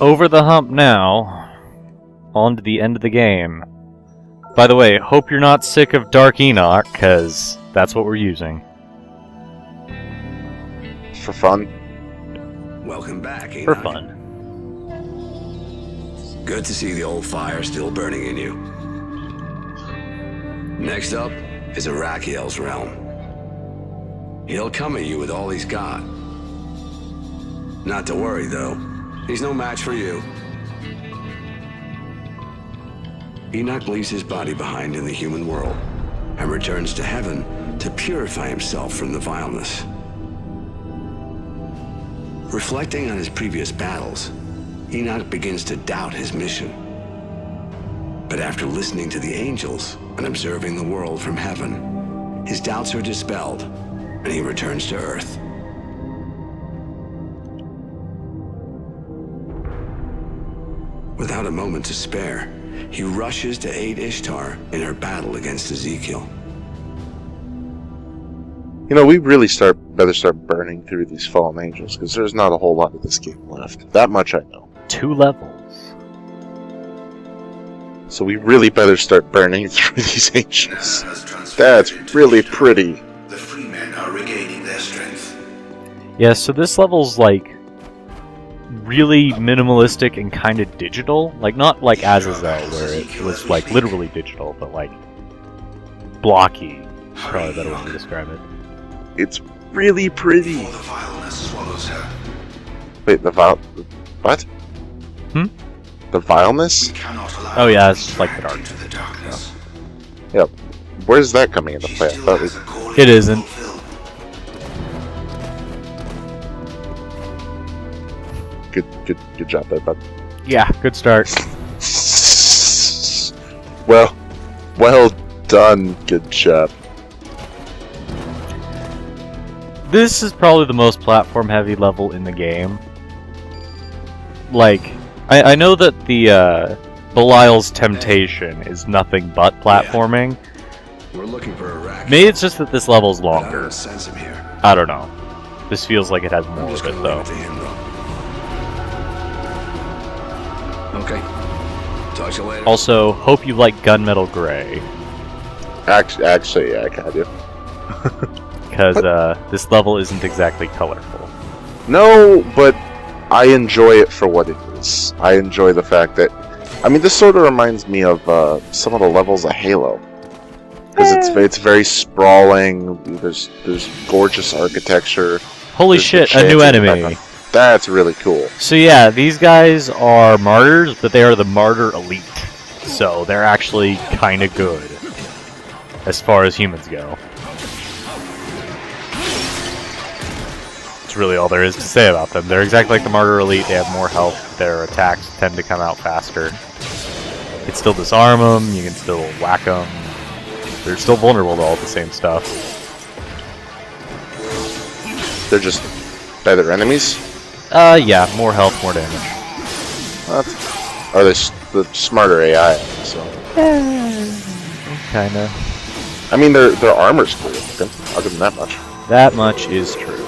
over the hump now. On to the end of the game. By the way, hope you're not sick of Dark Enoch, because that's what we're using. For fun. Welcome back, Enoch. For fun. Good to see the old fire still burning in you. Next up is Arakiel's realm. He'll come at you with all he's got. Not to worry, though. He's no match for you. Enoch leaves his body behind in the human world and returns to heaven to purify himself from the vileness. Reflecting on his previous battles, Enoch begins to doubt his mission. But after listening to the angels and observing the world from heaven, his doubts are dispelled, and he returns to Earth. Without a moment to spare, he rushes to aid Ishtar in her battle against Ezekiel. You know, we really better start burning through these fallen angels, because there's not a whole lot of this game left. That much I know. 2 levels. So we really better start burning through these angels. That's really pretty. The free men are regaining their strength. Yeah, so this level's like really minimalistic and kind of digital. Like, not like Azazel, where it was like literally digital, but like blocky. Is probably a better way to describe it. It's really pretty. The vileness swallows her. Wait, what? The vileness? Oh yeah, it's like the dark. The darkness. Yep. Where's that coming into play? I thought It isn't. Good job there, bud. Yeah, good start. Well done. Good job. This is probably the most platform-heavy level in the game. Like, I know that the Belial's Temptation is nothing but platforming. We're looking for Arakiel. Maybe it's just that this level's I longer. don't sense him here. I don't know. This feels like it has more I'm of just it, gonna though. leave it to him, though. Okay. Talk to you later. Also, hope you like Gunmetal Gray. Actually, yeah, I kind of do. Because this level isn't exactly colorful. No, but I enjoy it for what it is. I enjoy the fact that... I mean, this sort of reminds me of some of the levels of Halo. Because it's very sprawling, there's gorgeous architecture. Holy There's shit, the a new chance in the enemy. background. That's really cool. So yeah, these guys are martyrs, but they are the martyr elite. So they're actually kind of good, as far as humans go. That's really all there is to say about them. They're exactly like the martyr elite, they have more health, their attacks tend to come out faster. You can still disarm them, you can still whack them. They're still vulnerable to all the same stuff. They're just better enemies? Yeah, more health, more damage. Or the smarter AI, so... Kinda. I mean, their armor's cool. I'll give them that much. That much is true.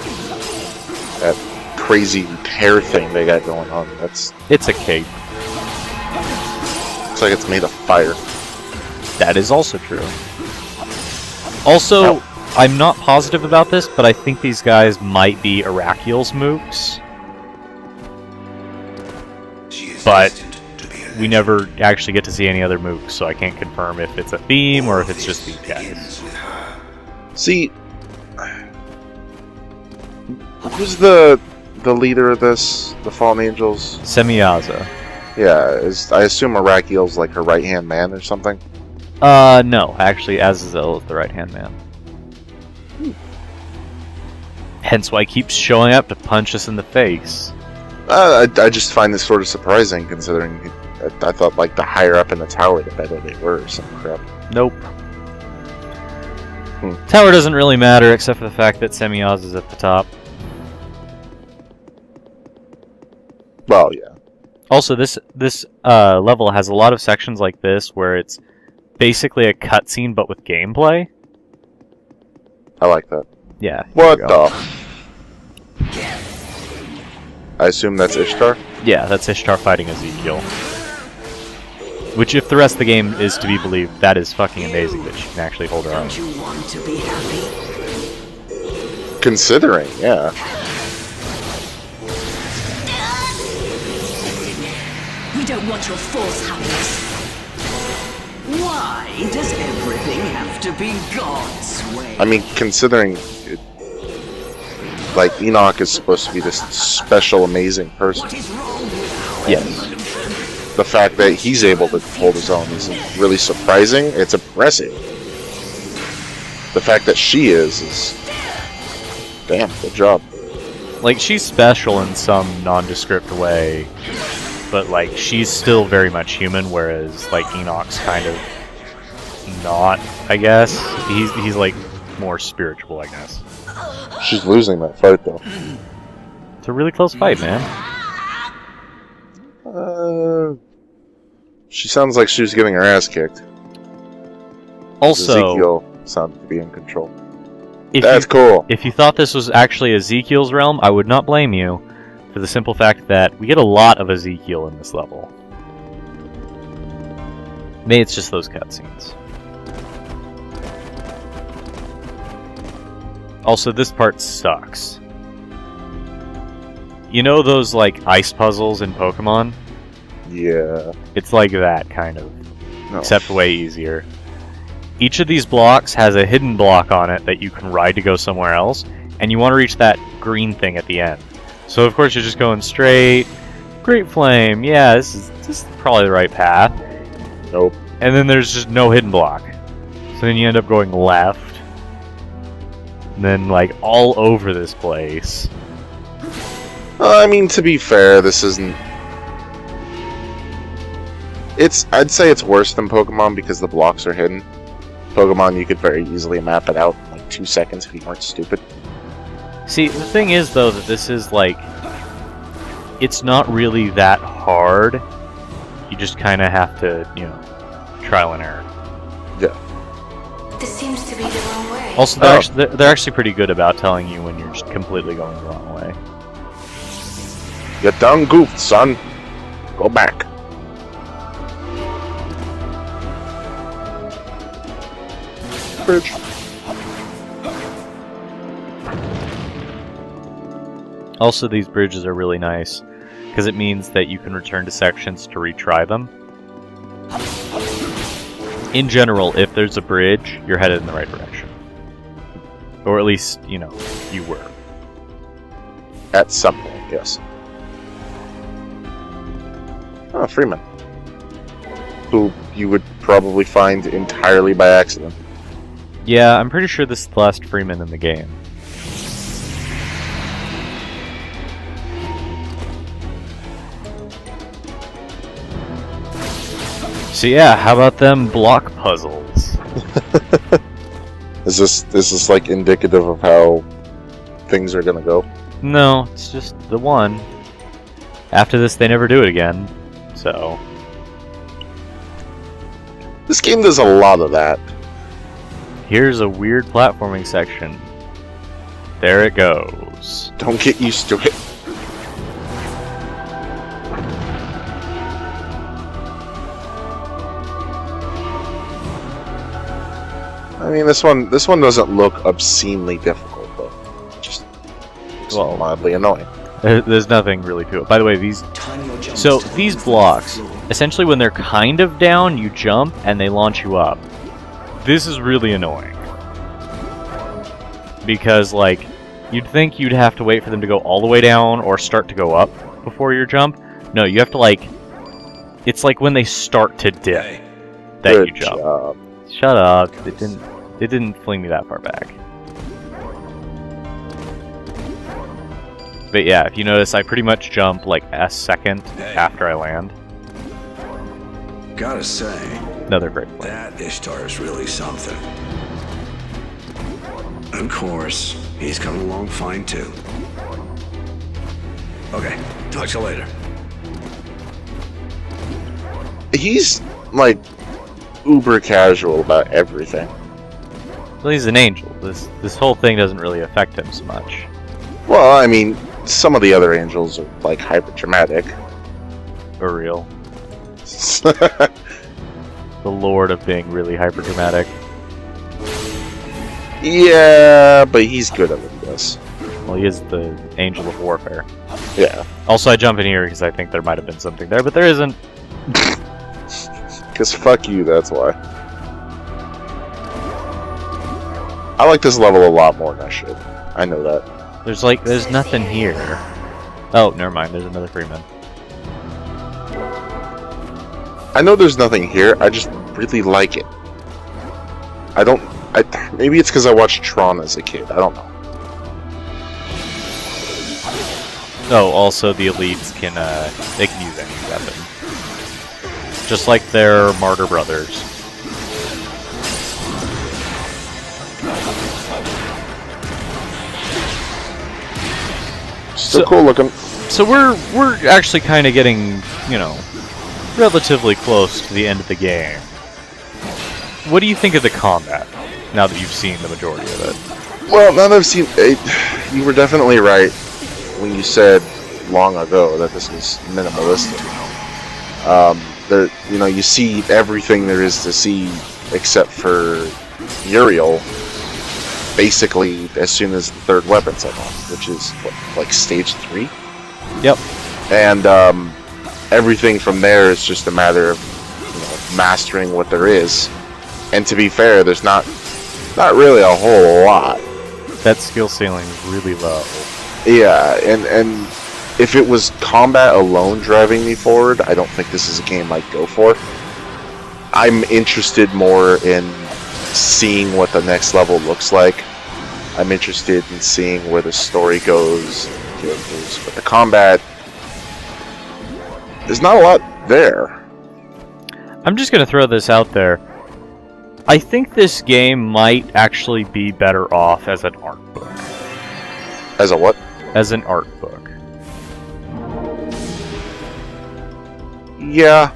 That crazy hair thing they got going on, It's a cape. it's like it's made of fire. That is also true. Also, I'm not positive about this, but I think these guys might be Arakiel's mooks. But we never actually get to see any other mooks, so I can't confirm if it's a theme or if it's just these guys. See, who's the leader of this? The Fallen Angels? Semyaza. Yeah, I assume Arakiel's like her right-hand man or something? No. Actually, Azazel is the right-hand man. Hence why he keeps showing up to punch us in the face. I just find this sort of surprising, considering I thought like the higher up in the tower, the better they were, or some crap. Nope. Tower doesn't really matter, except for the fact that Semyaz is at the top. Well, yeah. Also, this level has a lot of sections like this where it's basically a cutscene but with gameplay. I like that. Yeah. What the? I assume that's Ishtar? Yeah, that's Ishtar fighting Ezekiel. Which, if the rest of the game is to be believed, that is fucking amazing that she can actually hold her own. Don't you want to be happy? Considering, yeah. We don't want your false happiness. Why does everything have to be God's way? I mean, considering, like, Enoch is supposed to be this special, amazing person. What is wrong with our Yes. The fact that he's able to hold his own isn't really surprising. It's impressive. The fact that she is damn, good job. Like, she's special in some nondescript way, but, like, she's still very much human, whereas, like, Enoch's kind of not, I guess. He's like, more spiritual, I guess. She's losing that fight, though. It's a really close fight, man. She sounds like she was getting her ass kicked. Also, Ezekiel sounded to be in control. if That's you, cool. if you thought this was actually Ezekiel's realm, I would not blame you, for the simple fact that we get a lot of Ezekiel in this level. Maybe it's just those cutscenes. Also, this part sucks. You know those, like, ice puzzles in Pokemon? Yeah. It's like that, kind of. No. Except way easier. Each of these blocks has a hidden block on it that you can ride to go somewhere else, and you want to reach that green thing at the end. So of course you're just going straight. Great Flame, yeah, this is probably the right path. Nope. And then there's just no hidden block. So then you end up going left. And then, like, all over this place. I mean, to be fair, this isn't... I'd say it's worse than Pokemon because the blocks are hidden. Pokemon, you could very easily map it out in like 2 seconds if you weren't stupid. See, the thing is, though, that this is, like... It's not really that hard. You just kind of have to, you know, trial and error. Yeah. This seems to be the wrong way. Also, they're actually pretty good about telling you when you're just completely going the wrong way. You done goofed, son. Go back. Bridge. Also, these bridges are really nice, because it means that you can return to sections to retry them. In general, if there's a bridge, you're headed in the right direction. Or at least, you know, you were. At some point, yes. Oh, Freeman. Who you would probably find entirely by accident. Yeah, I'm pretty sure this is the last Freeman in the game. So yeah, how about them block puzzles? Is this like indicative of how things are gonna go? No, it's just the one. After this, they never do it again, so... This game does a lot of that. Here's a weird platforming section. There it goes. Don't get used to it. I mean, this one doesn't look obscenely difficult, but just Well, mildly annoying. There's nothing really to it. By the way, these blocks, essentially when they're kind of down, you jump and they launch you up. This is really annoying. Because, like, you'd think you'd have to wait for them to go all the way down or start to go up before your jump. No, you have to, like... It's like when they start to dip that Good you jump. job. Shut up. It didn't fling me that far back. But yeah, if you notice, I pretty much jump like a second after I land. Gotta say, Another great play. that Ishtar is really something. Of course, he's coming along fine too. Okay, talk to you later. He's like uber casual about everything. Well, he's an angel. This whole thing doesn't really affect him so much. Well, I mean, some of the other angels are like hyper dramatic. For real. The lord of being really hyper dramatic. Yeah, but he's good at what he does. Well, he is the angel of warfare. Yeah. Also, I jump in here because I think there might have been something there, but there isn't. Because fuck you, that's why. I like this level a lot more than I should. I know that. There's nothing here. Oh, never mind, there's another Freeman. I know there's nothing here, I just really like it. Maybe it's because I watched Tron as a kid, I don't know. Oh, also the elites they can use any weapon. Just like their martyr brothers. Still cool looking. So we're actually kind of getting, you know, relatively close to the end of the game. What do you think of the combat, now that you've seen the majority of it? Well, now that I've seen it, you were definitely right when you said long ago that this was minimalistic. You see everything there is to see except for Uriel, basically as soon as the third weapon's unlocked, which is like stage 3. Yep. And everything from there is just a matter of mastering what there is. And to be fair, there's not really a whole lot. That skill ceiling is really low. Yeah, and if it was combat alone driving me forward, I don't think this is a game I'd go for. I'm interested more in seeing what the next level looks like. I'm interested in seeing where the story goes, but the combat, there's not a lot there. I'm just gonna throw this out there. I think this game might actually be better off as an art book. As a what? As an art book. Yeah.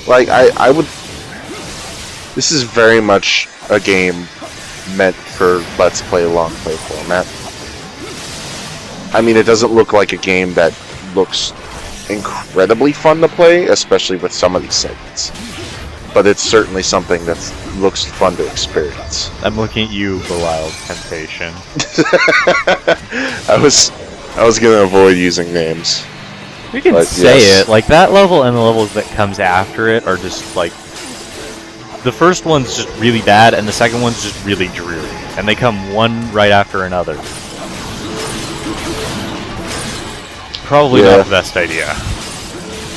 Like, I would... This is very much a game meant for Let's Play long play format. I mean, it doesn't look like a game that looks incredibly fun to play, especially with some of these segments. But it's certainly something that looks fun to experience. I'm looking at you, Belial Temptation. I was gonna avoid using names. We can But say yes. it. Like, that level and the levels that comes after it are just, like... The first one's just really bad, and the second one's just really dreary. And they come one right after another. Probably Yeah. not the best idea.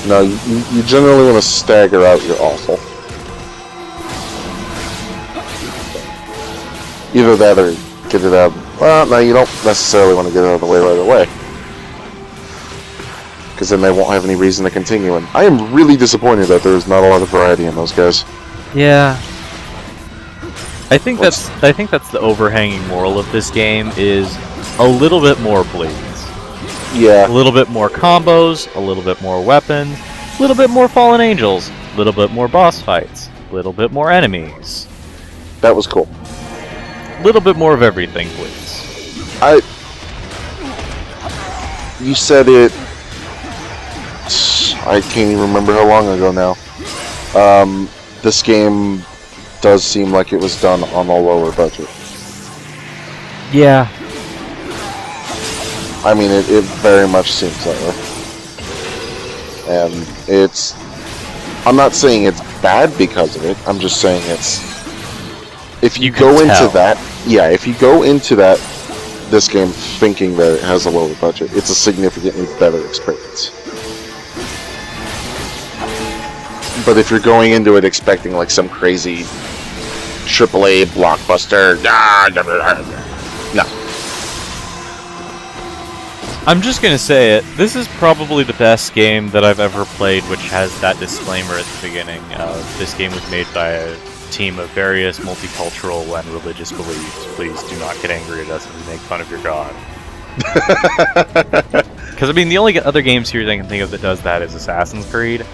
No, you generally want to stagger out your awful. Either that or get it out. Well, no, you don't necessarily want to get it out of the way right away. Because then they won't have any reason to continue. And I am really disappointed that there's not a lot of variety in those guys. Yeah. I think that's the overhanging moral of this game is a little bit more bleeds. Yeah. A little bit more combos, a little bit more weapons, a little bit more fallen angels, a little bit more boss fights, a little bit more enemies. That was cool. A little bit more of everything, please. You said it... I can't even remember how long ago now. This game does seem like it was done on a lower budget. Yeah. I mean, it very much seems that way. And it's... I'm not saying it's bad because of it, I'm just saying it's... If you go into that... Yeah, if you go into this game thinking that it has a lower budget, it's a significantly better experience. But if you're going into it expecting like some crazy AAA blockbuster, no. I'm just gonna say it. This is probably the best game that I've ever played, which has that disclaimer at the beginning. This game was made by a team of various multicultural and religious beliefs. Please do not get angry at us if we make fun of your god. Because, I mean, the only other game series I can think of that does that is Assassin's Creed.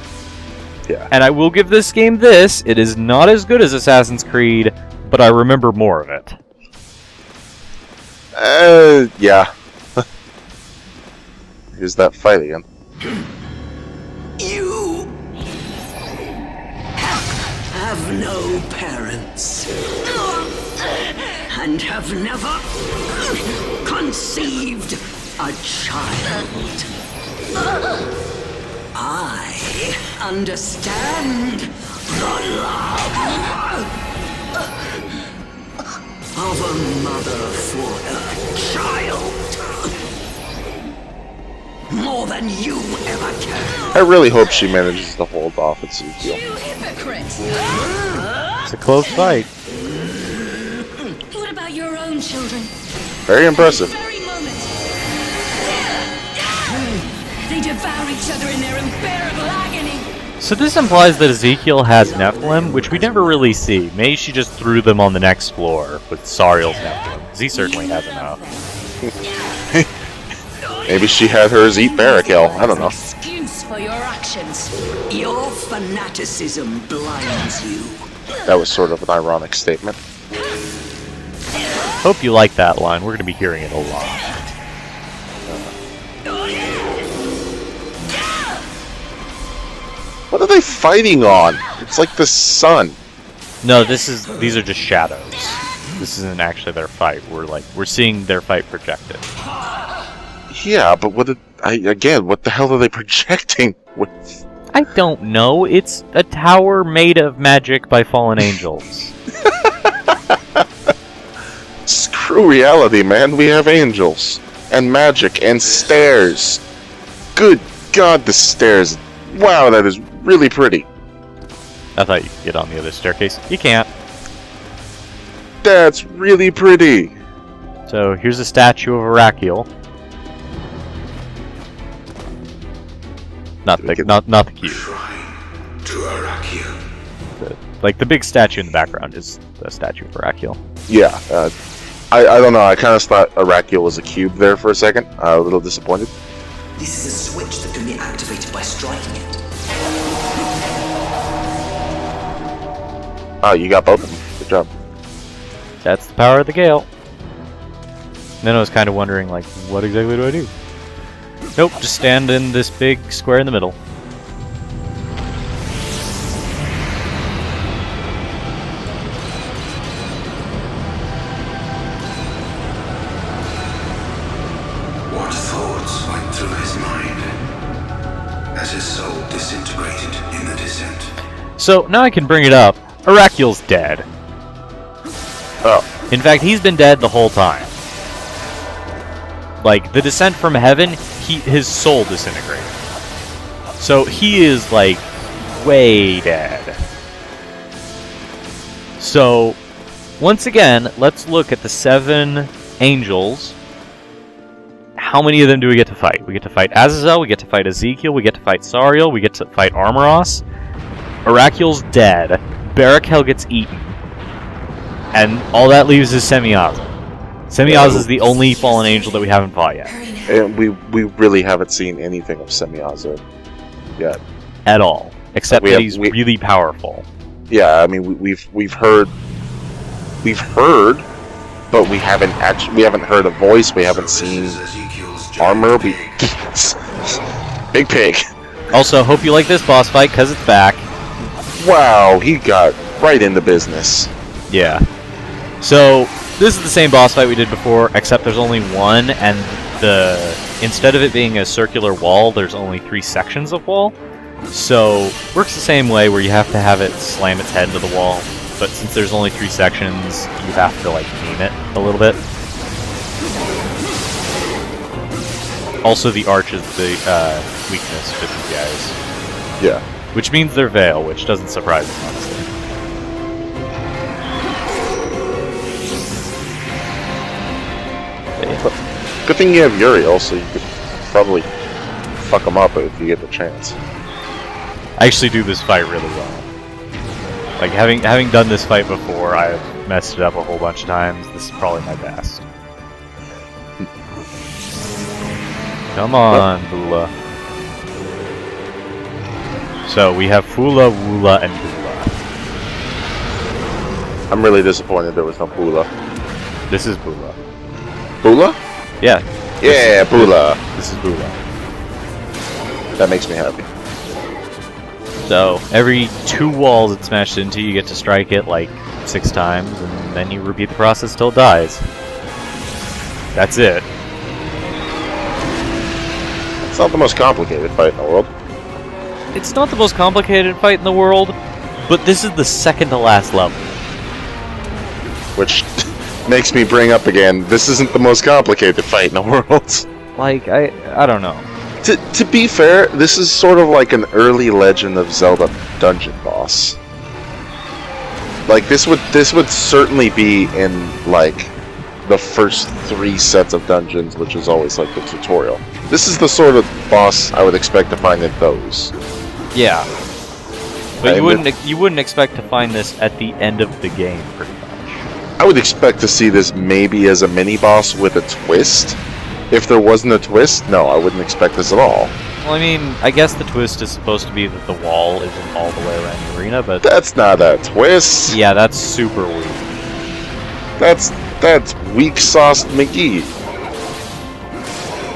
Yeah. And I will give this game this. It is not as good as Assassin's Creed, but I remember more of it. Yeah. Here's that fight again. You have no parents and have never conceived a child. I understand the love of a mother for a child more than you ever can. I really hope she manages to hold off Ezekiel. You hypocrite! It's a close fight. What about your own children? Very impressive. Very moment. They devour each other in their unbearable agony. So this implies that Ezekiel has Nephilim, which we never really see. Maybe she just threw them on the next floor with Sariel's Nephilim, because he certainly has enough. Maybe she had hers eat Arakiel. I don't know. Excuse for your actions. Your fanaticism blinds you. That was sort of an ironic statement. Hope you like that line. We're going to be hearing it a lot. What are they fighting on? It's like the sun. No, these are just shadows. This isn't actually their fight. We're seeing their fight projected. Yeah, but what the hell are they projecting with? I don't know. It's a tower made of magic by fallen angels. Screw reality, man. We have angels and magic and stairs. Good God, the stairs. Wow, that is really pretty. I thought you could get on the other staircase. You can't. That's really pretty. So here's a statue of Arakiel. Not the cube. Shrine to Arakiel. Like the big statue in the background is the statue of Arakiel. Yeah, I don't know. I kind of thought Arakiel was a cube there for a second. A little disappointed. This is a switch that can be activated by striking it. Oh, you got both of them. Good job. That's the power of the Gale. Then I was kind of wondering, like, what exactly do I do? Nope, just stand in this big square in the middle. What thoughts went through his mind as his soul disintegrated in the descent? So, now I can bring it up. Arakiel's dead. Oh, In fact, he's been dead the whole time. Like, the descent from heaven, his soul disintegrated. So he is, like, way dead. So, once again, let's look at the 7 angels. How many of them do we get to fight? We get to fight Azazel, we get to fight Ezekiel, we get to fight Sariel, we get to fight Armoros. Arakiel's dead. Barakel gets eaten. And all that leaves is Semiaza. Semiaza is the only fallen angel that we haven't fought yet. and we really haven't seen anything of Semiaza yet. At all. Except We that have- he's we- really powerful. Yeah, I mean we've heard, but we haven't heard a voice. We haven't seen Ezekiel's armor. giant Big pig. Also, hope you like this boss fight, because it's back. Wow, he got right into business. Yeah. So, this is the same boss fight we did before, except there's only one, and instead of it being a circular wall, there's only 3 sections of wall. So, works the same way, where you have to have it slam its head into the wall, but since there's only 3 sections, you have to, like, aim it a little bit. Also, the arch is the weakness for these guys. Yeah. Which means they're Veil, which doesn't surprise me, honestly. Good thing you have Uriel, so you could probably fuck him up if you get the chance. I actually do this fight really well. Like, having done this fight before, I've messed it up a whole bunch of times. This is probably my best. Come on, Bula. So, we have Fula, Wula, and Bula. I'm really disappointed there was no Bula. This is Bula. Bula? Yeah, Yeah, Bula. this is Bula. That makes me happy. So every 2 walls it smashed into, you get to strike it like 6 times, and then you repeat the process till it dies. That's it. It's not the most complicated fight in the world. It's not the most complicated fight in the world, but this is the second to last level. Which makes me bring up again, this isn't the most complicated fight in the world. Like, I don't know. To be fair, this is sort of like an early Legend of Zelda dungeon boss. Like, this would certainly be in, like, the first 3 sets of dungeons, which is always, like, the tutorial. This is the sort of boss I would expect to find in those. Yeah. But And you wouldn't expect to find this at the end of the game, pretty much. I would expect to see this maybe as a mini-boss with a twist. If there wasn't a twist, no, I wouldn't expect this at all. Well, I mean, I guess the twist is supposed to be that the wall isn't all the way around the arena, but That's not a twist. yeah, that's super weak. That's weak-sauced McGee.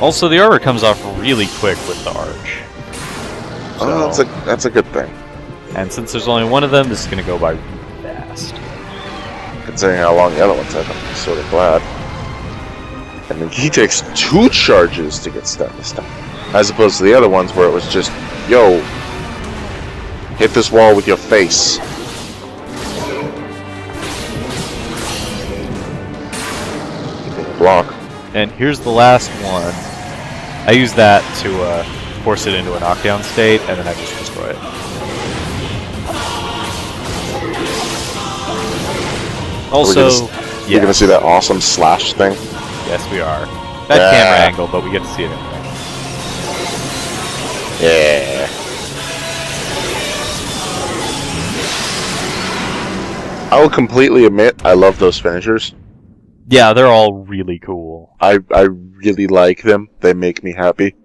Also, the armor comes off really quick with the arch. Oh, So- that's a good thing. And since there's only one of them, this is going to go by really fast. Considering how long the other ones have, I'm sort of glad. And then he takes 2 charges to get stunned this time. As opposed to the other ones where it was just, yo, hit this wall with your face. Block. And here's the last one. I use that to force it into a knockdown state, and then I just destroy it. Also, You're gonna see that awesome slash thing? yes, we are. Bad Yeah. camera angle, but we get to see it anyway. Yeah. I will completely admit, I love those finishers. Yeah, they're all really cool. I really like them. They make me happy.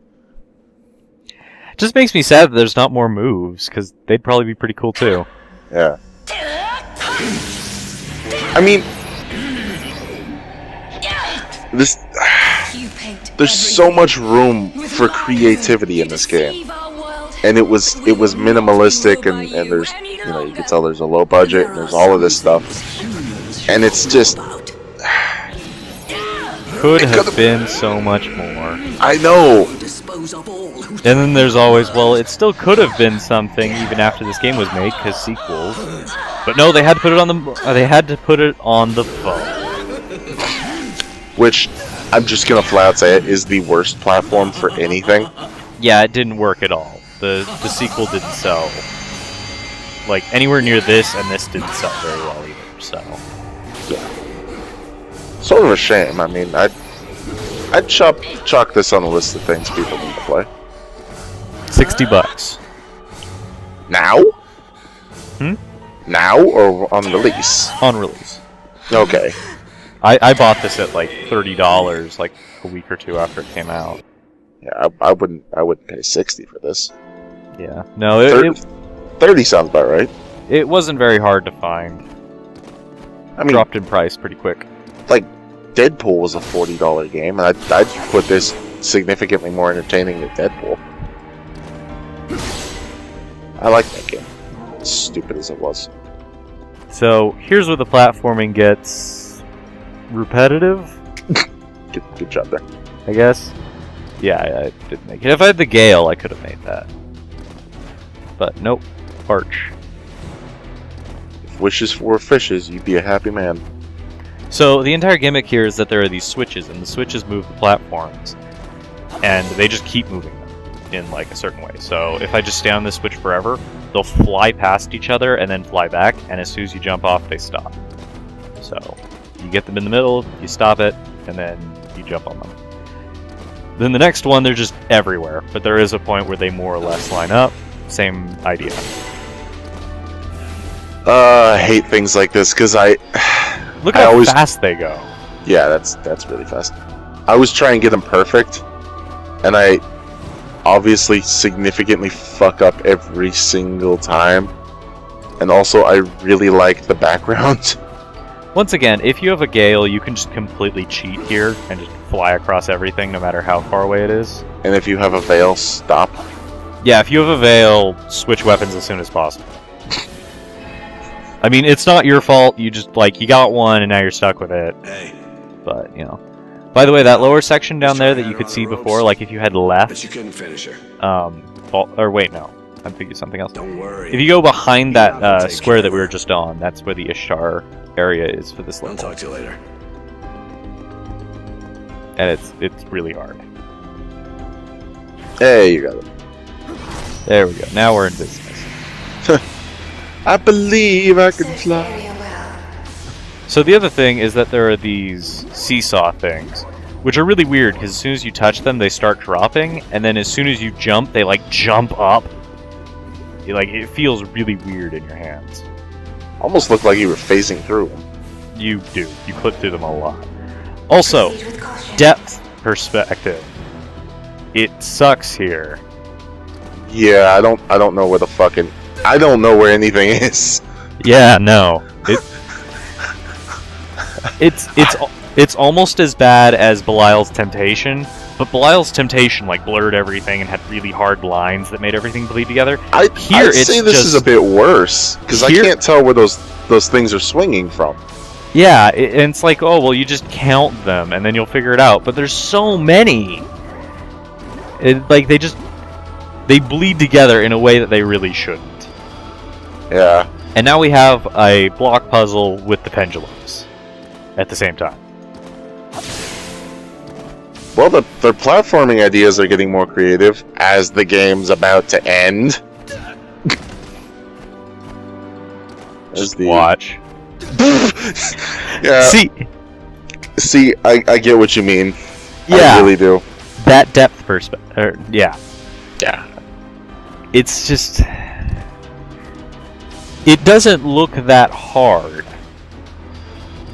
Just makes me sad that there's not more moves, because they'd probably be pretty cool too. Yeah. I mean, this. There's so much room for creativity in this game, and it was minimalistic, and there's, you know, you can tell there's a low budget, and there's all of this stuff, and it's just Could have been so much more. I know. And then there's always, well, it still could have been something even after this game was made, because sequels. But no, they had to put it on the phone. Which, I'm just gonna flat out say it, is the worst platform for anything. Yeah, it didn't work at all. The sequel didn't sell like anywhere near this, and this didn't sell very well either. So Sort of a shame. I mean, I'd chalk this on the list of things people need to play. $60 Now? Now or on release? on release. Okay. I bought this at like $30 like a week or 2 after it came out. Yeah, I wouldn't pay 60 for this. Yeah, no, 30 sounds about right. it wasn't very hard to find. I mean, Dropped in price pretty quick. like, Deadpool was a $40 game, and I'd put this significantly more entertaining than Deadpool. I like that game. As stupid as it was. So here's where the platforming gets repetitive, Good job there. I guess. Yeah, I didn't make it. If I had the Gale, I could have made that. But nope, Arch. If wishes were fishes, you'd be a happy man. So the entire gimmick here is that there are these switches, and the switches move the platforms, and they just keep moving them in like a certain way. So if I just stay on this switch forever, they'll fly past each other and then fly back, and as soon as you jump off, they stop. So you get them in the middle, you stop it, and then you jump on them. Then the next one, they're just everywhere, but there is a point where they more or less line up. Same idea. I hate things like this because Look I how always- fast they go. yeah, that's really fast. I always try and get them perfect, and I obviously significantly fuck up every single time. And also, I really like the background. Once again, if you have a Gale, you can just completely cheat here and just fly across everything no matter how far away it is. And if you have a veil, stop. Yeah, if you have a veil, switch weapons as soon as possible. I mean, it's not your fault. You just, like, you got one and now you're stuck with it. Hey, But, you know. By the way, that lower section down there that you could see before, like if you had but left, you couldn't finish her. or wait, no. I'm thinking something else. Don't worry. If you go behind Enoch will that take square care that of we were her. just on, that's where the Ishtar area is for this I'll level. talk to you later. And it's really hard. Hey, you got it. There we go. Now we're in business. I believe I can Search the fly. area well. So the other thing is that there are these seesaw things, which are really weird because as soon as you touch them, they start dropping, and then as soon as you jump, they like jump up. It feels really weird in your hands. Almost looked like you were phasing through them. You do. You clip through them a lot. Also, Proceed with caution. depth perspective. It sucks here. Yeah, I don't know where the fucking... I don't know where anything is. Yeah, no. It's almost as bad as Belial's Temptation, but Belial's Temptation like blurred everything and had really hard lines that made everything bleed together. I'd it's say this is a just- bit worse, because I Here- can't tell where those things are swinging from. Yeah, and it's like, oh, well, you just count them and then you'll figure it out. But there's so many. They bleed together in a way that they really shouldn't. Yeah. And now we have a block puzzle with the pendulums at the same time. Well, their platforming ideas are getting more creative as the game's about to end. Just watch. Yeah. See, I get what you mean. Yeah. I really do. That depth perspective. Yeah. Yeah. It's just... It doesn't look that hard.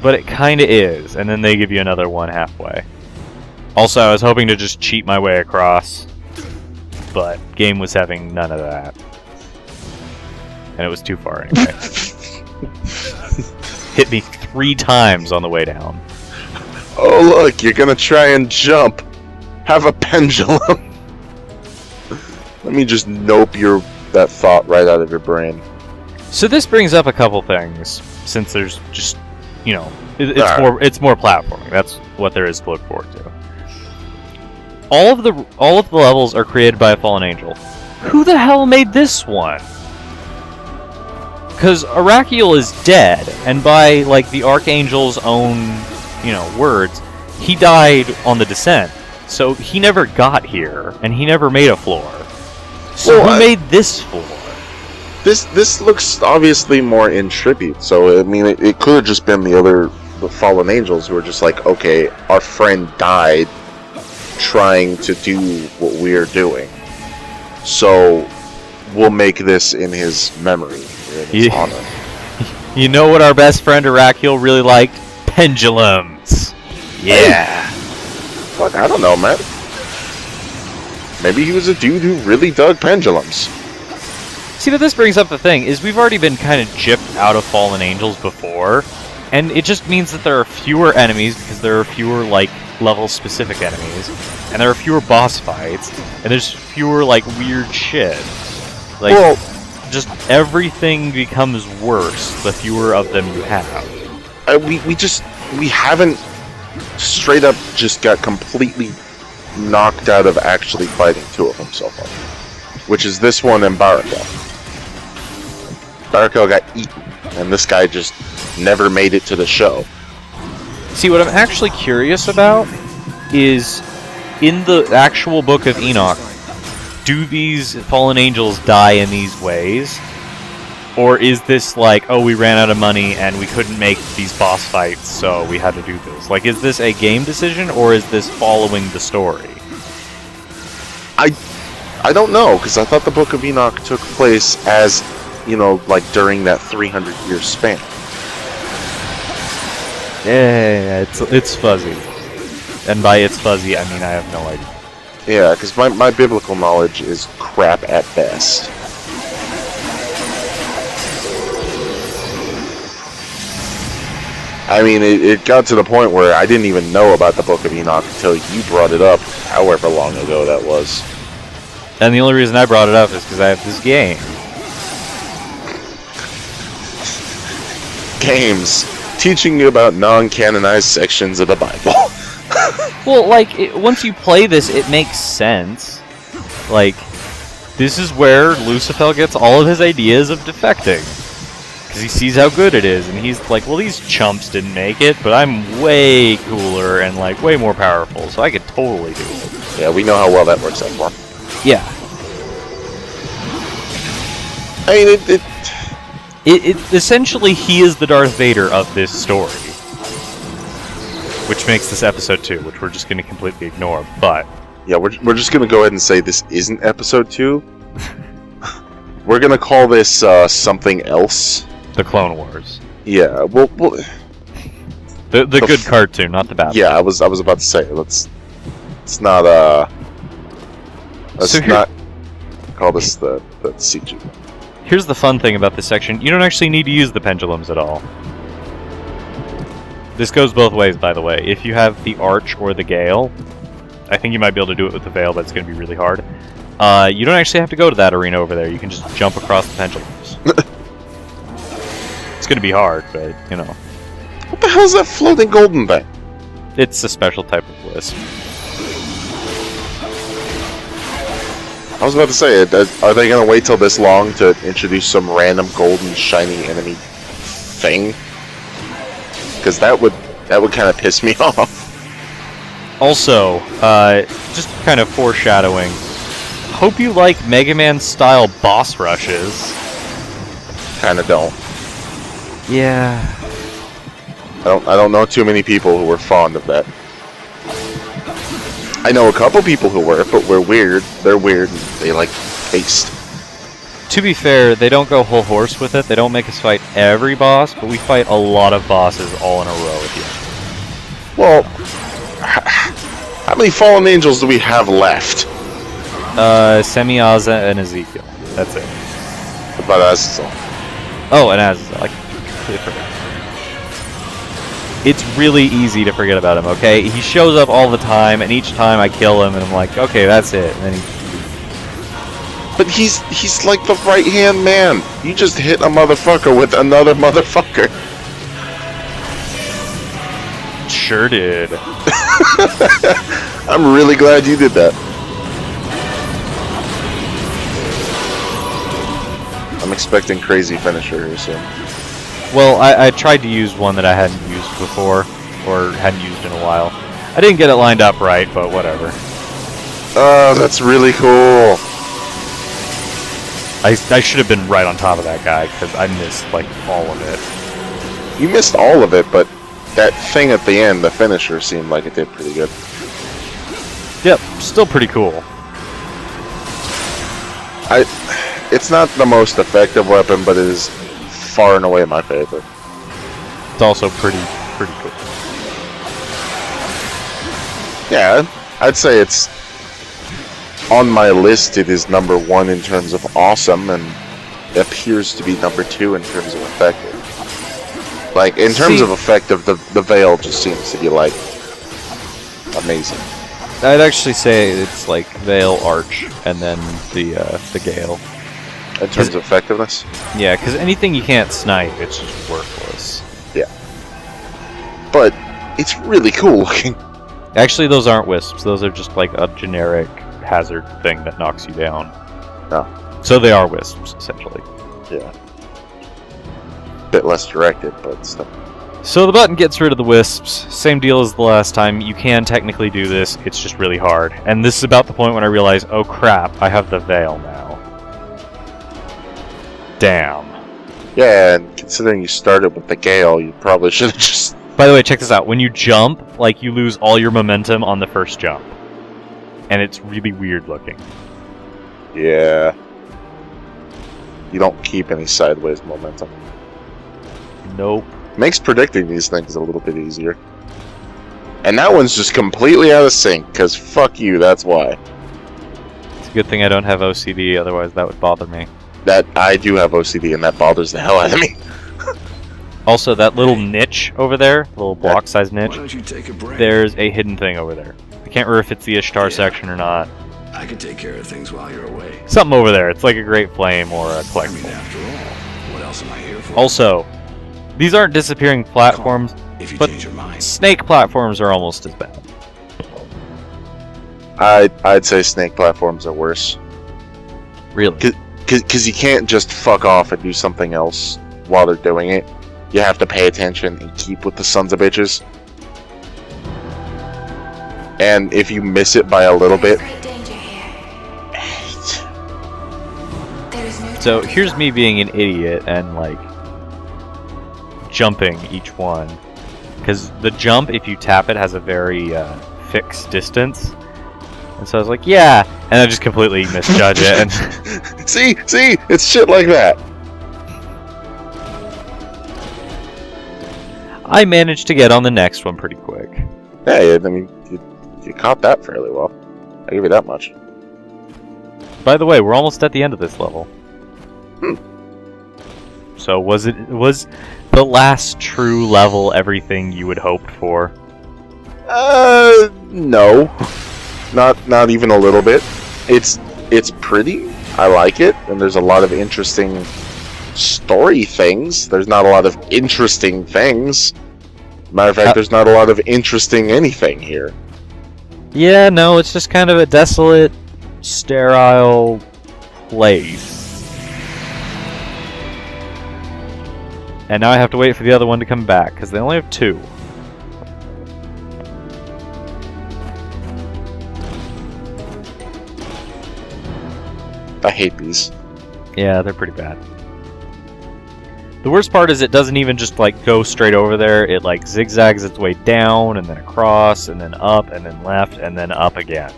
But it kinda is. And then they give you another one halfway. Also, I was hoping to just cheat my way across. But game was having none of that. And it was too far anyway. Hit me 3 times on the way down. Oh, look, you're gonna try and jump. Have a pendulum. Let me just nope that thought right out of your brain. So this brings up a couple things, since there's just, you know, it's Alright. it's more platforming. That's what there is to look forward to. All of the levels are created by a fallen angel. Who the hell made this one? Because Arakiel is dead, and by like the Archangel's own, you know, words, he died on the descent. So he never got here, and he never made a floor. So Well, who made this floor? This looks obviously more in tribute, so I mean it could have just been the fallen angels who were just like, okay, our friend died trying to do what we're doing, so we'll make this in his memory, or in his Yeah. honor. You know what our best friend Arakiel really liked? Pendulums. Yeah. Fuck, I don't know, man. Maybe he was a dude who really dug pendulums. See, but this brings up the thing, is we've already been kind of gypped out of Fallen Angels before, and it just means that there are fewer enemies, because there are fewer, like, level-specific enemies, and there are fewer boss fights, and there's fewer, like, weird shit. Like, Well, just everything becomes worse the fewer of them you have. we haven't straight up just got completely knocked out of actually fighting 2 of them so far, which is this one and Barakel. Barakel got eaten, and this guy just never made it to the show. See, what I'm actually curious about is, in the actual Book of Enoch, do these fallen angels die in these ways? Or is this like, oh, we ran out of money and we couldn't make these boss fights, so we had to do this? Like, is this a game decision, or is this following the story? I don't know, because I thought the Book of Enoch took place as, you know, like during that 300-year span. Yeah, it's fuzzy. And by it's fuzzy, I mean I have no idea. Yeah, because my biblical knowledge is crap at best. I mean, it got to the point where I didn't even know about the Book of Enoch until you brought it up, however long ago that was. And the only reason I brought it up is because I have this game. Games teaching you about non-canonized sections of the Bible. Well, like, once you play this, it makes sense. Like, this is where Lucifer gets all of his ideas of defecting. Because he sees how good it is, and he's like, well, these chumps didn't make it, but I'm way cooler and, like, way more powerful, so I could totally do it. Yeah, we know how well that works out for him. Yeah. I mean, It essentially, he is the Darth Vader of this story. Which makes this episode 2, which we're just going to completely ignore, but... Yeah, we're just going to go ahead and say this isn't episode 2. We're going to call this something else. The Clone Wars. Yeah, well the good cartoon, not the bad one. Yeah, I was about to say, let's not call this the CG. Here's the fun thing about this section. You don't actually need to use the pendulums at all. This goes both ways, by the way. If you have the Arch or the Gale, I think you might be able to do it with the Veil, but it's going to be really hard. You don't actually have to go to that arena over there. You can just jump across the pendulums. It's going to be hard, but, you know. What the hell is that floating golden thing? It's a special type of wisp. I was about to say, are they going to wait till this long to introduce some random golden shiny enemy thing? Because that would kind of piss me off. Also, just kind of foreshadowing. Hope you like Mega Man style boss rushes. Kind of don't. Yeah. I don't know too many people who were fond of that. I know a couple people who were, but we're weird. They're weird. And they like taste. To be fair, they don't go whole horse with it. They don't make us fight every boss, but we fight a lot of bosses all in a row at the end. Well, how many fallen angels do we have left? Semyaza and Ezekiel. That's it. What about Azazel? Oh, and Azazel. I completely forgot. It's really easy to forget about him, okay? He shows up all the time, and each time I kill him, and I'm like, okay, that's it. And then But he's like the right-hand man. You just hit a motherfucker with another motherfucker. Sure did. I'm really glad you did that. I'm expecting crazy finisher here soon. Well, I tried to use one that I hadn't used before, or hadn't used in a while. I didn't get it lined up right, but whatever. Oh, that's really cool. I should have been right on top of that guy, because I missed, like, all of it. You missed all of it, but that thing at the end, the finisher, seemed like it did pretty good. Yep, still pretty cool. It's not the most effective weapon, but it is far and away my favorite. It's also pretty cool. Yeah, I'd say it's on my list. It is number 1 in terms of awesome, and appears to be number 2 in terms of effective. Like, in terms of effective, the Veil just seems to be, like, amazing. I'd actually say it's like Veil, Arch, and then the Gale. In terms of effectiveness? Yeah, because anything you can't snipe, it's just worthless. Yeah. But it's really cool looking. Actually, those aren't wisps. Those are just like a generic hazard thing that knocks you down. No. So they are wisps, essentially. Yeah. Bit less directed, but still. So the button gets rid of the wisps. Same deal as the last time. You can technically do this. It's just really hard. And this is about the point when I realize, oh crap, I have the Veil now. Damn. Yeah, and considering you started with the Gale, you probably should have just... By the way, check this out. When you jump, like, you lose all your momentum on the first jump. And it's really weird looking. Yeah. You don't keep any sideways momentum. Nope. Makes predicting these things a little bit easier. And that one's just completely out of sync, because fuck you, that's why. It's a good thing I don't have OCD, otherwise that would bother me. That I do have OCD, and that bothers the hell out of me. Also, that little niche over there, little block-sized Why niche, don't you take a break? there's a hidden thing over there. I can't remember if it's the Ishtar section or not. I could take care of things while you're away. Something over there. It's like a Great Flame or a I mean, collectible. after all, what else am I here for? Also, these aren't disappearing platforms, If you but change your mind. snake platforms are almost as bad. I'd say snake platforms are worse. Really? Because you can't just fuck off and do something else while they're doing it. You have to pay attention and keep with the sons of bitches. And if you miss it by a little bit... Great danger here. There is no So time to here's stop. me being an idiot and like jumping each one. Because the jump, if you tap it, has a very fixed distance. And so I was like, yeah, and I just completely misjudge it. And See? It's shit like that. I managed to get on the next one pretty quick. Yeah, I mean, you caught that fairly well. I'll give you that much. By the way, we're almost at the end of this level. So was the last true level everything you had hoped for? No. Not even a little bit. It's pretty. I like it, and there's a lot of interesting story things. There's not a lot of interesting things. Matter of fact, there's not a lot of interesting anything here. Yeah, no, it's just kind of a desolate, sterile place. And now I have to wait for the other one to come back, because they only have 2. I hate these. Yeah, they're pretty bad. The worst part is it doesn't even just like go straight over there. It like zigzags its way down and then across and then up and then left and then up again.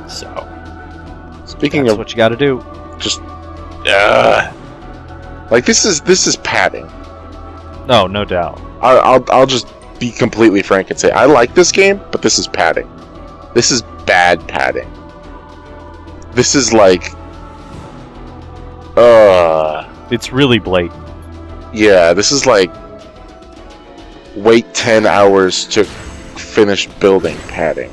So, Speaking that's of what you got to do. just, like this is padding. Oh, no doubt. I'll just be completely frank and say I like this game, but this is padding. This is bad padding. This is like, It's really blatant. yeah, this is like wait 10 hours to finish building padding.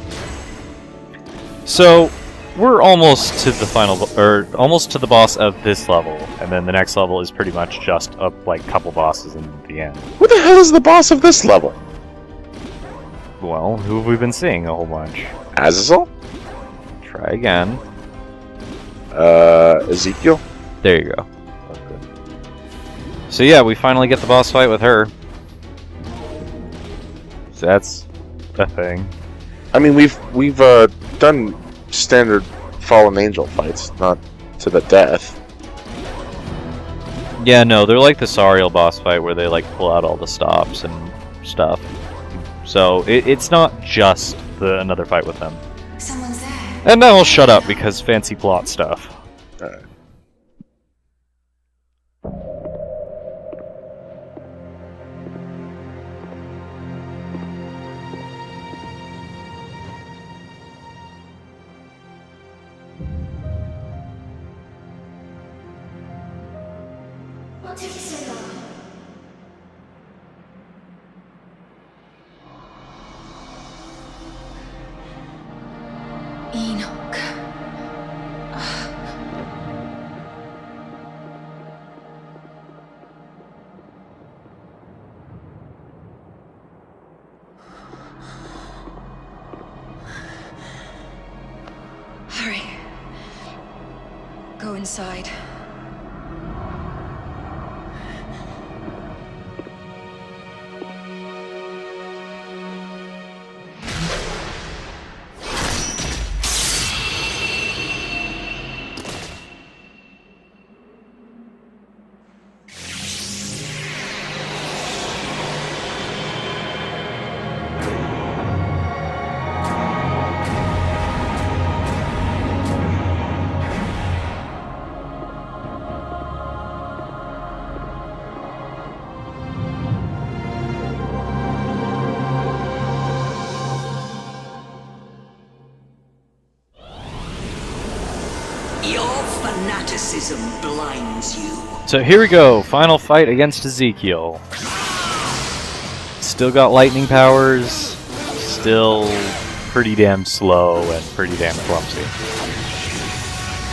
So, we're almost to the final, or almost to the boss of this level, and then the next level is pretty much just a like couple bosses in the end. Who the hell is the boss of this level? Well, who have we been seeing a whole bunch? Azazel? Try again. Ezekiel? There you go. So yeah, we finally get the boss fight with her. So that's a thing. I mean, we've done standard fallen angel fights, not to the death. Yeah, no, they're like the Sariel boss fight where they like pull out all the stops and stuff. So it's not just another fight with them. Someone's there. And now I'll shut up because fancy plot stuff. What took you so long? Enoch. Hurry. Go inside. Your fanaticism blinds you. So here we go, final fight against Ezekiel. Still got lightning powers, still pretty damn slow and pretty damn clumsy.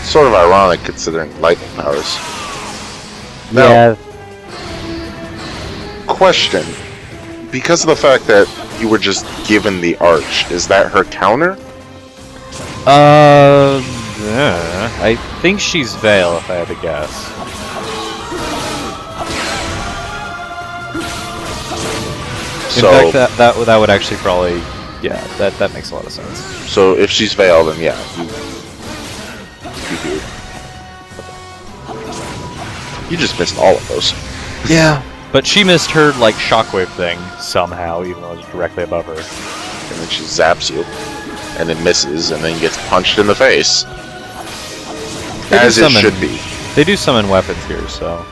Sort of ironic considering lightning powers. Now, Yeah. question. Because of the fact that you were just given the arch, is that her counter? I think she's Veil, if I had to guess. So, In fact, that would actually probably, yeah, that makes a lot of sense. so if she's Veil, then yeah, you do. You just missed all of those. Yeah. But she missed her, like, shockwave thing somehow, even though it was directly above her. And then she zaps you, and then misses, and then gets punched in the face. As it should be. They do summon weapons here, so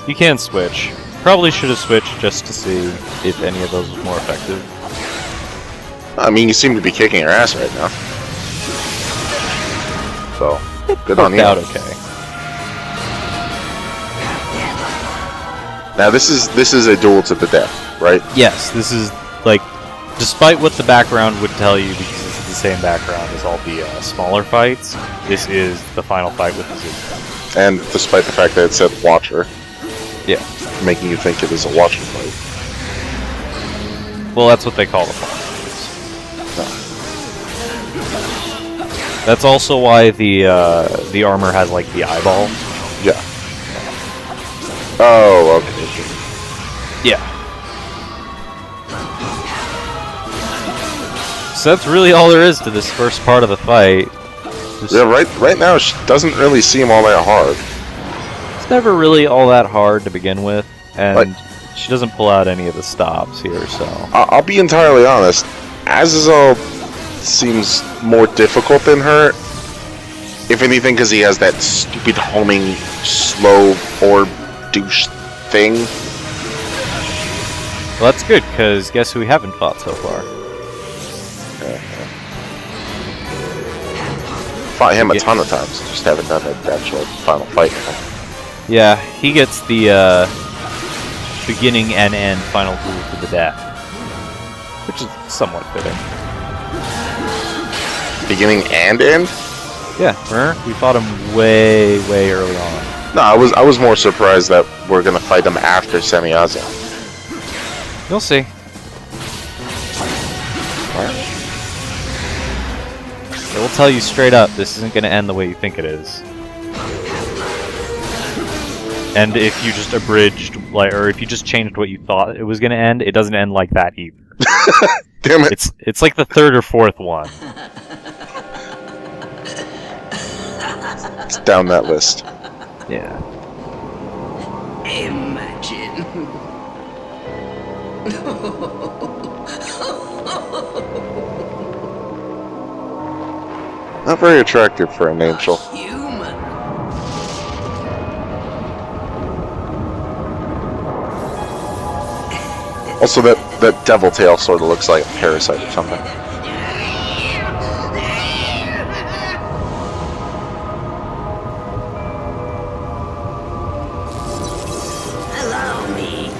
you can switch. Probably should have switched just to see if any of those was more effective. I mean, you seem to be kicking her ass right now. So, good on Worked you. out okay. Now this is a duel to the death, right? Yes, this is, like, despite what the background would tell you, because this is the same background as all the smaller fights, this is the final fight with the Zoo. And despite the fact that it said Watcher, Yeah. making you think it is a Watcher fight. Well, that's what they call the final fights. That's also why the armor has, like, the eyeball. Yeah. Oh, okay. Yeah. So that's really all there is to this first part of the fight. Just, Yeah, right now she doesn't really seem all that hard. It's never really all that hard to begin with, and Like- she doesn't pull out any of the stops here, so... I'll be entirely honest. Azazel seems more difficult than her. If anything, because he has that stupid homing, slow orb douche thing. Well, that's good, because guess who we haven't fought so far? Fought him a Yeah. ton of times, just haven't done an actual final fight with him. Yeah, he gets the beginning and end final duel to the death. Which is somewhat fitting. Beginning and end? Yeah, remember? We fought him way, way early on. No, I was more surprised that we're gonna fight him after Semyaza. You'll see. I will tell you straight up, this isn't going to end the way you think it is. And if you just abridged, like, or if you just changed what you thought it was going to end, it doesn't end like that either. Damn it! It's like the third or fourth one. It's down that list. Yeah. Imagine. Not very attractive for an angel. Human. Also, that devil tail sort of looks like a parasite or something. Allow me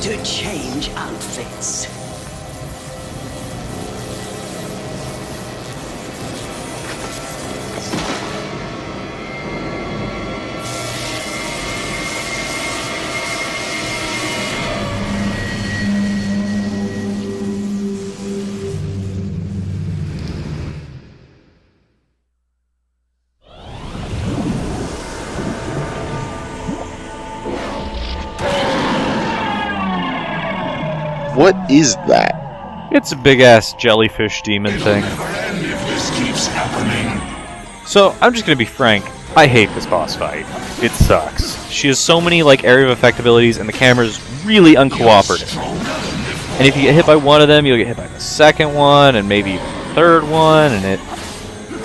to change outfits. What is that? It's a big-ass jellyfish demon thing. So, I'm just gonna be frank, I hate this boss fight. It sucks. She has so many, like, area of effect abilities, and the camera's really uncooperative. And if you get hit by one of them, you'll get hit by the second one, and maybe the third one, and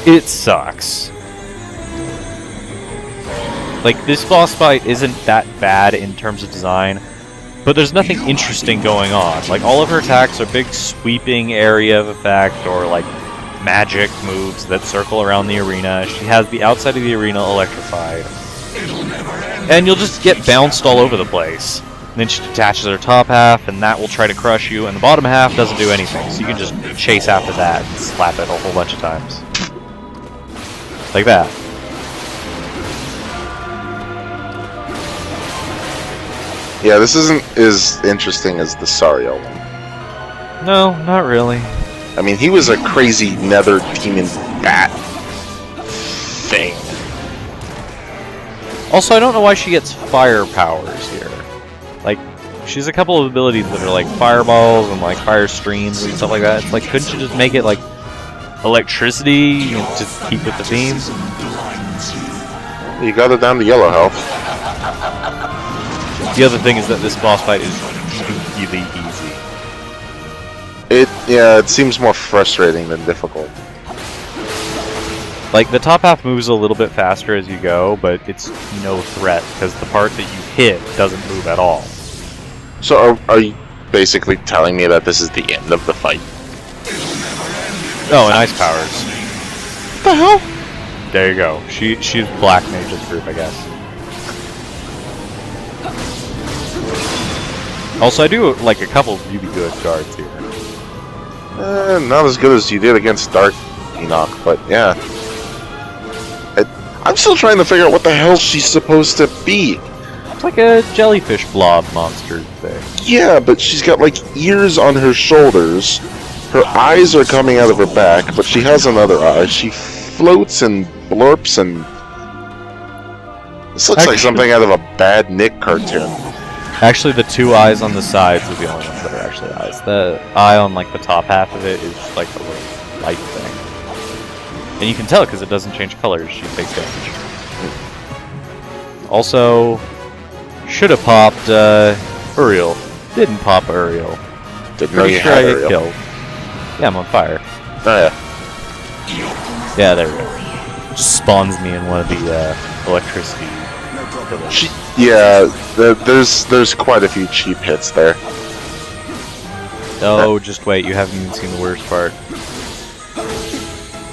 it sucks. Like, this boss fight isn't that bad in terms of design, but there's nothing interesting going on. Like, all of her attacks are big sweeping area of effect, or, like, magic moves that circle around the arena. She has the outside of the arena electrified. And you'll just get bounced all over the place. And then she detaches her top half, and that will try to crush you, and the bottom half doesn't do anything, so you can just chase after that and slap it a whole bunch of times. Like that. Yeah, this isn't as interesting as the Sariel one. No, not really. I mean, he was a crazy nether demon bat thing. Also, I don't know why she gets fire powers here. Like, she has a couple of abilities that are like fireballs and like fire streams and stuff like that. It's like, couldn't you just make it like electricity and just keep with the theme? You got it down to yellow health. The other thing is that this boss fight is really easy. It seems more frustrating than difficult. Like, the top half moves a little bit faster as you go, but it's no threat, because the part that you hit doesn't move at all. So are you basically telling me that this is the end of the fight? Oh, and ice powers. What the hell? There you go. She's Black Mage's group, I guess. Also, I do like a couple really good guards here. Not as good as you did against Dark Enoch, but yeah. I'm still trying to figure out what the hell she's supposed to be. It's like a jellyfish blob monster thing. Yeah, but she's got like ears on her shoulders. Her eyes are coming out of her back, but she has another eye. She floats and blorps and... This looks like something out of a bad Nick cartoon. Actually, the two eyes on the sides are the only ones that are actually eyes. The eye on like the top half of it is just like a little light thing. And you can tell because it doesn't change colors. She takes damage. Also, should have popped Uriel. Didn't pop Uriel. Didn't know Pretty you sure had I her. get killed. Yeah, I'm on fire. Oh yeah. Yeah, there we go. Just spawns me in one of the electricity. There's quite a few cheap hits there. Oh, just wait, you haven't even seen the worst part.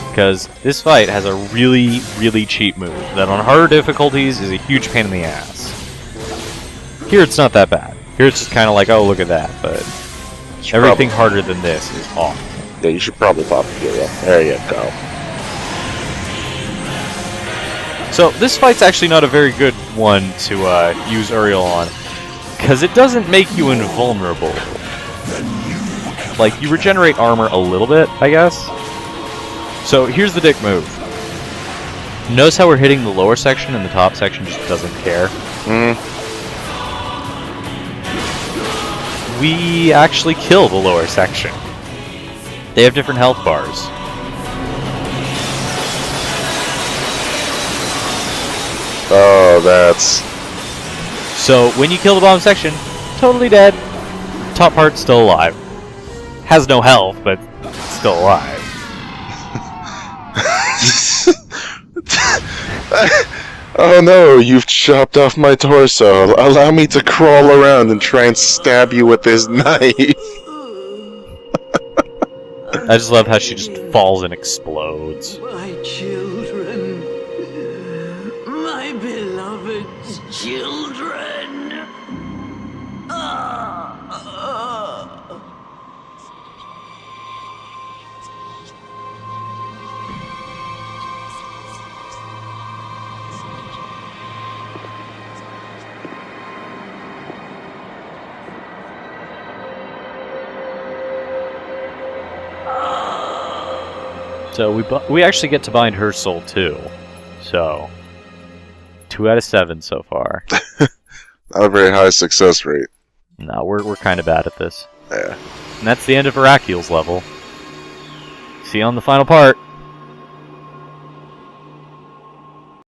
Because this fight has a really, really cheap move that on harder difficulties is a huge pain in the ass. Here it's not that bad. Here it's just kind of like, oh, look at that, but everything harder than this is awful. Yeah, you should probably pop the Hero. There you go. So this fight's actually not a very good one to use Uriel on, because it doesn't make you invulnerable. Like, you regenerate armor a little bit, I guess. So here's the dick move. Notice how we're hitting the lower section and the top section just doesn't care? We actually kill the lower section. They have different health bars. Oh, that's... So, when you kill the bottom section, totally dead. Top part's still alive. Has no health, but still alive. Oh no, you've chopped off my torso. Allow me to crawl around and try and stab you with this knife. I just love how she just falls and explodes. My children. My beloved children. So we actually get to bind her soul too. So 2 out of 7 so far. Not a very high success rate. No, we're kind of bad at this. Yeah. And that's the end of Arakiel's level. See you on the final part.